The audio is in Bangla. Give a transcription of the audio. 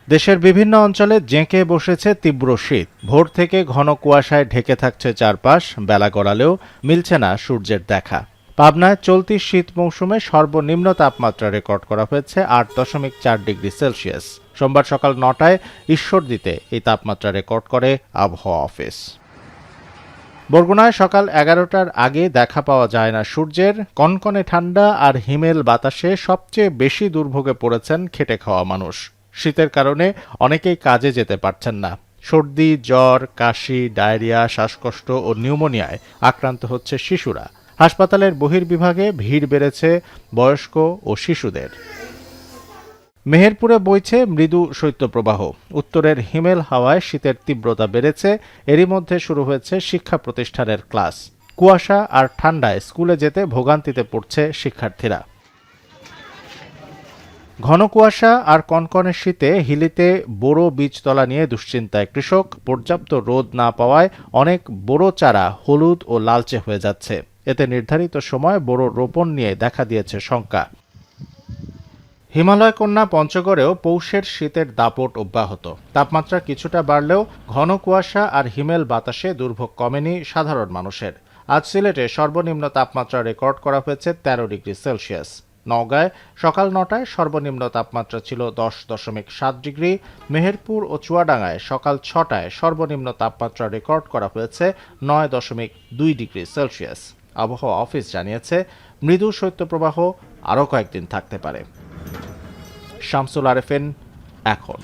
দেশের বিভিন্ন অঞ্চলে জেঁকে বসেছে তীব্র শীত। ভোর থেকে ঘন কুয়াশায় ঢেকে থাকছে চারপাশ, বেলা গড়ালেও মিলছে না সূর্যের দেখা। পাবনায় চলতি শীত মৌসুমে সর্বনিম্ন তাপমাত্রা রেকর্ড করা হয়েছে ৮.৪ ডিগ্রি সেলসিয়াস। সোমবার সকাল ৯টায় ঈশ্বরদীতে এই তাপমাত্রা রেকর্ড করে আবহাওয়া অফিস। বরগুনায় সকাল ১১টার আগে দেখা পাওয়া যায় না সূর্যের। কনকনে ঠান্ডা আর হিমেল বাতাসে সবচেয়ে বেশি দুর্ভোগে পড়েছেন খেটে খাওয়া মানুষ। শীতের কারণে অনেকেই কাজে যেতে পারছেন না। সর্দি, জ্বর, কাশি, ডায়রিয়া, শ্বাসকষ্ট ও নিউমোনিয়ায় আক্রান্ত হচ্ছে শিশুরা। হাসপাতালের বহির্বিভাগে ভিড় বেড়েছে বয়স্ক ও শিশুদের। মেহেরপুরে বইছে মৃদু শৈত্যপ্রবাহ। উত্তরের হিমেল হাওয়ায় শীতের তীব্রতা বেড়েছে। এরই মধ্যে শুরু হয়েছে শিক্ষা প্রতিষ্ঠানের ক্লাস। কুয়াশা আর ঠান্ডায় স্কুলে যেতে ভোগান্তিতে পড়ছে শিক্ষার্থীরা। ঘন কুয়াশা আর কনকনে শীতে হিলিতে বোরো বীজতলা নিয়ে দুশ্চিন্তায় কৃষক। পর্যাপ্ত রোদ না পাওয়ায় অনেক বোরো চারা হলুদ ও লালচে হয়ে যাচ্ছে। এতে নির্ধারিত সময় বোরো রোপণ নিয়ে দেখা দিয়েছে শঙ্কা। হিমালয় কন্যা পঞ্চগড়েও পৌষের শীতের দাপট অব্যাহত। তাপমাত্রা কিছুটা বাড়লেও ঘন কুয়াশা আর হিমেল বাতাসে দুর্ভোগ কমেনি সাধারণ মানুষের। আজ সিলেটে সর্বনিম্ন তাপমাত্রা রেকর্ড করা হয়েছে ১৩ ডিগ্রি সেলসিয়াস। নওগাঁয় সকাল ৯টায় সর্বনিম্ন তাপমাত্রা ছিল ১০.৭ ডিগ্রি। মেহেরপুর ও চুয়াডাঙ্গায় সকাল ৬টায় সর্বনিম্ন তাপমাত্রা রেকর্ড করা হয়েছে ৯.২ ডিগ্রি সেলসিয়াস। আবহাওয়া অফিস জানিয়েছে, মৃদু শৈত্যপ্রবাহ আরও কয়েকদিন থাকতে পারে। শামসুল আরেফিন, এখন।